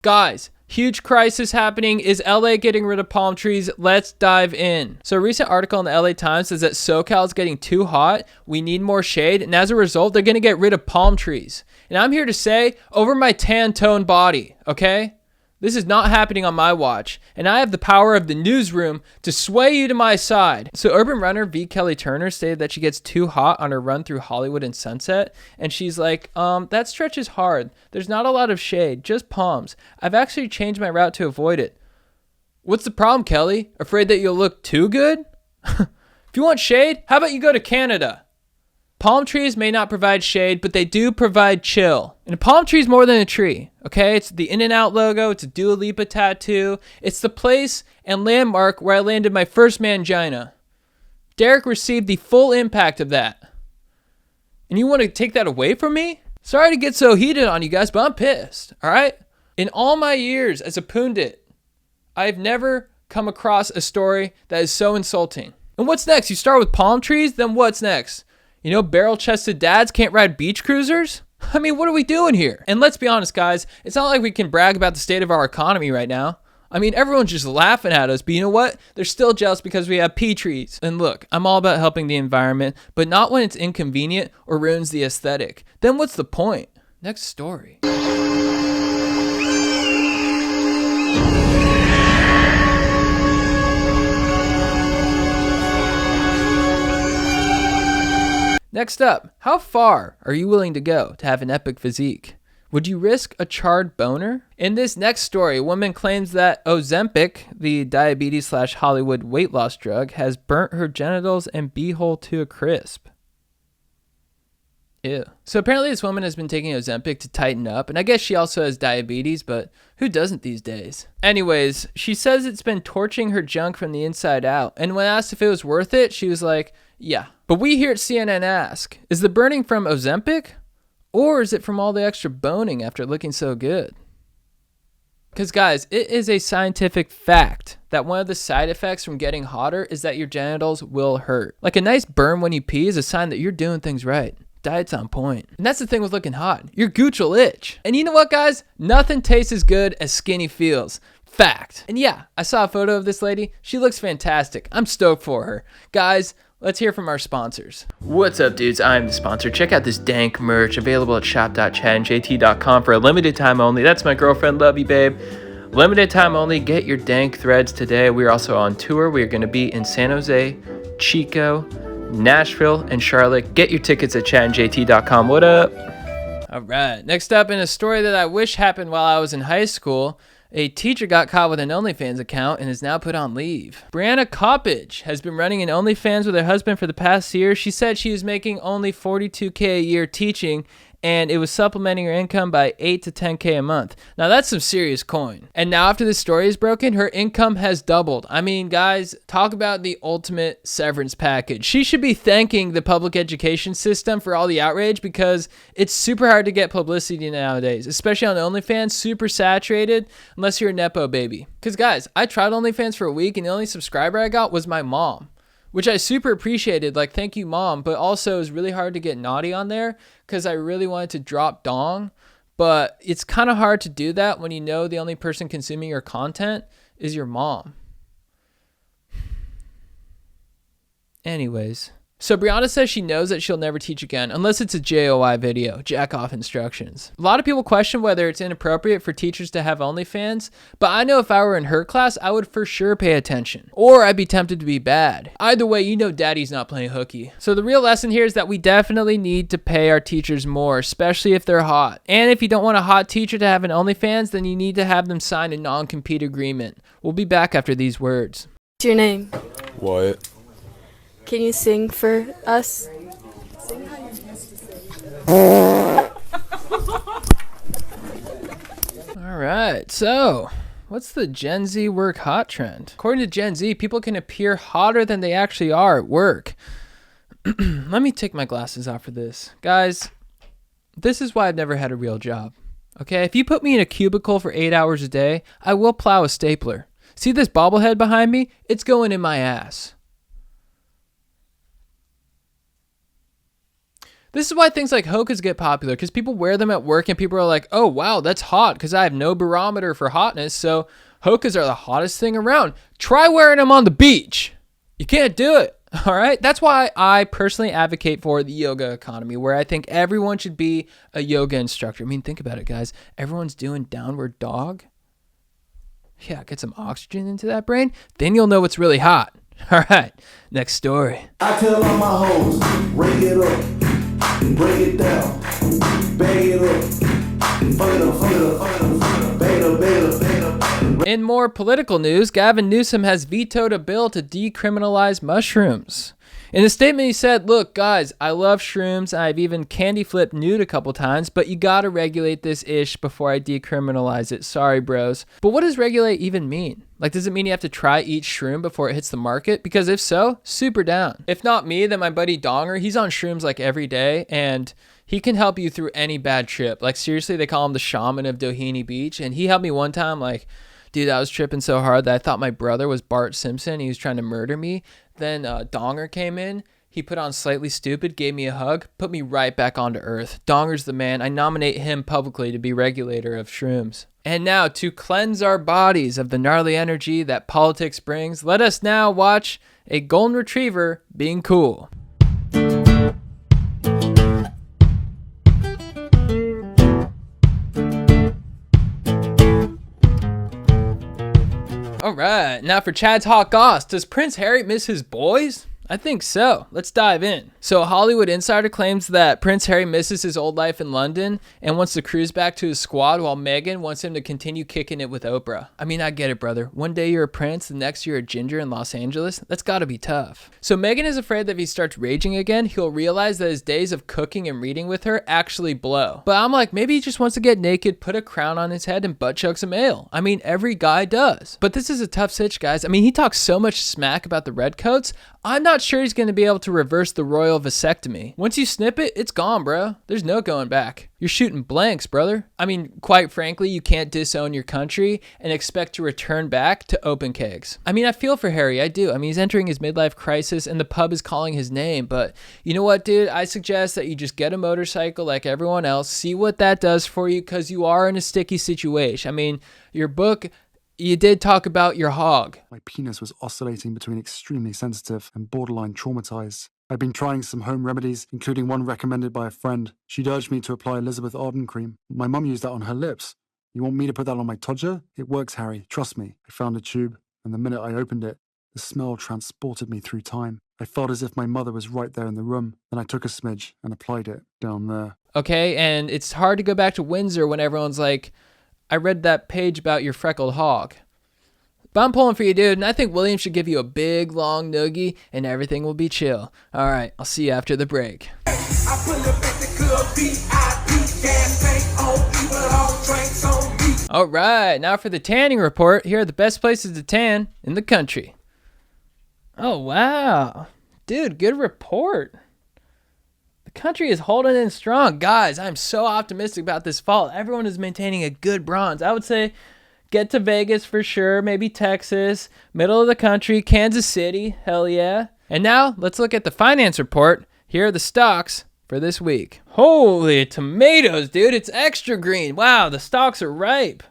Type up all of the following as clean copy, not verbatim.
Guys, huge crisis happening. Is LA getting rid of palm trees? Let's dive in. So a recent article in the LA Times says that SoCal is getting too hot. We need more shade. And as a result, they're going to get rid of palm trees. And I'm here to say, over my tan tone body, okay? This is not happening on my watch, and I have the power of the newsroom to sway you to my side. So urban runner V. Kelly Turner stated that she gets too hot on her run through Hollywood and Sunset, and she's like, that stretch is hard. There's not a lot of shade, just palms. I've actually changed my route to avoid it. What's the problem, Kelly? Afraid that you'll look too good? If you want shade, how about you go to Canada? Palm trees may not provide shade, but they do provide chill. And a palm tree is more than a tree, okay? It's the In-N-Out logo. It's a Dua Lipa tattoo. It's the place and landmark where I landed my first mangina. Derek received the full impact of that. And you want to take that away from me? Sorry to get so heated on you guys, but I'm pissed, all right? In all my years as a pundit, I've never come across a story that is so insulting. And what's next? You start with palm trees, then what's next? You know, barrel-chested dads can't ride beach cruisers? I mean, what are we doing here? And let's be honest, guys, it's not like we can brag about the state of our economy right now. I mean, everyone's just laughing at us, but you know what? They're still jealous because we have pea trees. And look, I'm all about helping the environment, but not when it's inconvenient or ruins the aesthetic. Then what's the point? Next story. Next up, how far are you willing to go to have an epic physique? Would you risk a charred boner? In this next story, a woman claims that Ozempic, the diabetes/Hollywood weight loss drug, has burnt her genitals and beehole to a crisp. Ew. So apparently this woman has been taking Ozempic to tighten up, and I guess she also has diabetes, but who doesn't these days? Anyways, she says it's been torching her junk from the inside out, and when asked if it was worth it, she was like, yeah. But we here at CNN ask, is the burning from Ozempic? Or is it from all the extra boning after looking so good? Because guys, it is a scientific fact that one of the side effects from getting hotter is that your genitals will hurt. Like a nice burn when you pee is a sign that you're doing things right. Diet's on point. And that's the thing with looking hot. Your gooch will itch. And you know what, guys? Nothing tastes as good as skinny feels. Fact. And yeah, I saw a photo of this lady. She looks fantastic. I'm stoked for her. Guys, let's hear from our sponsors. What's up, dudes? I'm the sponsor. Check out this dank merch available at shop.chatandjt.com for a limited time only. That's my girlfriend. Love you, babe. Limited time only. Get your dank threads today. We're also on tour. We are going to be in San Jose, Chico, Nashville, and Charlotte. Get your tickets at chatandjt.com. What up? All right. Next up, in a story that I wish happened while I was in high school, a teacher got caught with an OnlyFans account and is now put on leave. Brianna Coppage has been running an OnlyFans with her husband for the past year. She said she was making only $42K a year teaching, and it was supplementing her income by $8 to $10K a month. Now that's some serious coin. And now after this story is broken, her income has doubled. I mean, guys, talk about the ultimate severance package. She should be thanking the public education system for all the outrage because it's super hard to get publicity nowadays, especially on OnlyFans, super saturated, unless you're a Nepo baby. Because guys, I tried OnlyFans for a week and the only subscriber I got was my mom, which I super appreciated. Like, thank you, mom. But also, it was really hard to get naughty on there because I really wanted to drop dong. But it's kind of hard to do that when you know the only person consuming your content is your mom. Anyways. So Brianna says she knows that she'll never teach again unless it's a JOI video, jack off instructions. A lot of people question whether it's inappropriate for teachers to have OnlyFans, but I know if I were in her class, I would for sure pay attention. Or I'd be tempted to be bad. Either way, you know daddy's not playing hooky. So the real lesson here is that we definitely need to pay our teachers more, especially if they're hot. And if you don't want a hot teacher to have an OnlyFans, then you need to have them sign a non-compete agreement. We'll be back after these words. What's your name? Wyatt. Can you sing for us? All right, so what's the Gen Z work hot trend? According to Gen Z, people can appear hotter than they actually are at work. Let me take my glasses off for this. Guys, this is why I've never had a real job. Okay, if you put me in a cubicle for 8 hours a day, I will plow a stapler. See this bobblehead behind me? It's going in my ass. This is why things like Hokas get popular, because people wear them at work and people are like, oh, wow, that's hot, because I have no barometer for hotness. So Hokas are the hottest thing around. Try wearing them on the beach. You can't do it. All right. That's why I personally advocate for the yoga economy, where I think everyone should be a yoga instructor. I mean, think about it, guys. Everyone's doing downward dog. Yeah, get some oxygen into that brain. Then you'll know what's really hot. All right. Next story. I tell all my hoes, ring it up, break it down, bag it up, fuck it up, fuck it up, fuck it up, fuck it up, bag it up, bag it up, bag it up. In more political news, Gavin Newsom has vetoed a bill to decriminalize mushrooms. In a statement, he said, look, guys, I love shrooms. I've even candy flipped nude a couple times, but you got to regulate this ish before I decriminalize it. Sorry, bros. But what does regulate even mean? Like, does it mean you have to try each shroom before it hits the market? Because if so, super down. If not me, then my buddy Donger, he's on shrooms like every day, and he can help you through any bad trip. Like, seriously, they call him the shaman of Doheny Beach, and he helped me one time, like, dude, I was tripping so hard that I thought my brother was Bart Simpson. He was trying to murder me. Then Donger came in. He put on Slightly Stupid, gave me a hug, put me right back onto earth. Donger's the man. I nominate him publicly to be regulator of shrooms. And now, to cleanse our bodies of the gnarly energy that politics brings, let us now watch a golden retriever being cool. All right, now for Chad's hot goss. Does Prince Harry miss his boys? I think so. Let's dive in. So, Hollywood Insider claims that Prince Harry misses his old life in London and wants to cruise back to his squad, while Meghan wants him to continue kicking it with Oprah. I mean, I get it, brother. One day you're a prince, the next you're a ginger in Los Angeles. That's gotta be tough. So, Meghan is afraid that if he starts raging again, he'll realize that his days of cooking and reading with her actually blow. But I'm like, maybe he just wants to get naked, put a crown on his head, and butt chug some ale. I mean, every guy does. But this is a tough sitch, guys. I mean, he talks so much smack about the redcoats. I'm not sure he's going to be able to reverse the royal vasectomy. Once you snip it, it's gone, bro. There's no going back. You're shooting blanks, brother. I mean, quite frankly, you can't disown your country and expect to return back to open kegs. I mean, I feel for Harry. I do. I mean, he's entering his midlife crisis and the pub is calling his name. But you know what, dude? I suggest that you just get a motorcycle like everyone else. See what that does for you, because you are in a sticky situation. I mean, your book... You did talk about your hog. My penis was oscillating between extremely sensitive and borderline traumatized. I'd been trying some home remedies, including one recommended by a friend. She'd urged me to apply Elizabeth Arden cream. My mum used that on her lips. You want me to put that on my todger? It works, Harry. Trust me. I found a tube, and the minute I opened it, the smell transported me through time. I felt as if my mother was right there in the room. Then I took a smidge and applied it down there. Okay, and it's hard to go back to Windsor when everyone's like, I read that page about your freckled hog. But I'm pulling for you, dude, and I think William should give you a big, long noogie, and everything will be chill. All right, I'll see you after the break. All right, now for the tanning report. Here are the best places to tan in the country. Oh, wow. Dude, good report. The country is holding in strong. Guys, I'm so optimistic about this fall. Everyone is maintaining a good bronze. I would say get to Vegas for sure, maybe Texas, middle of the country, Kansas City, hell yeah. And now, let's look at the finance report. Here are the stocks for this week. Holy tomatoes, dude, it's extra green. Wow, the stocks are ripe.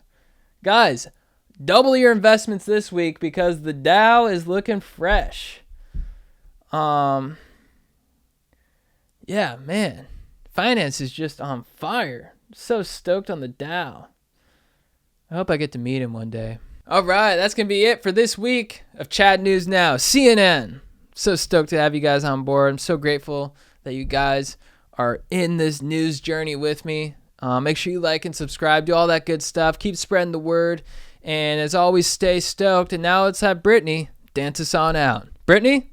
Guys, double your investments this week because the Dow is looking fresh. Yeah, man. Finance is just on fire. So stoked on the Dow. I hope I get to meet him one day. All right, that's going to be it for this week of Chad News Now. CNN. So stoked to have you guys on board. I'm so grateful that you guys are in this news journey with me. Make sure you like and subscribe. Do all that good stuff. Keep spreading the word. And as always, stay stoked. And now let's have Brittany dance us on out. Brittany?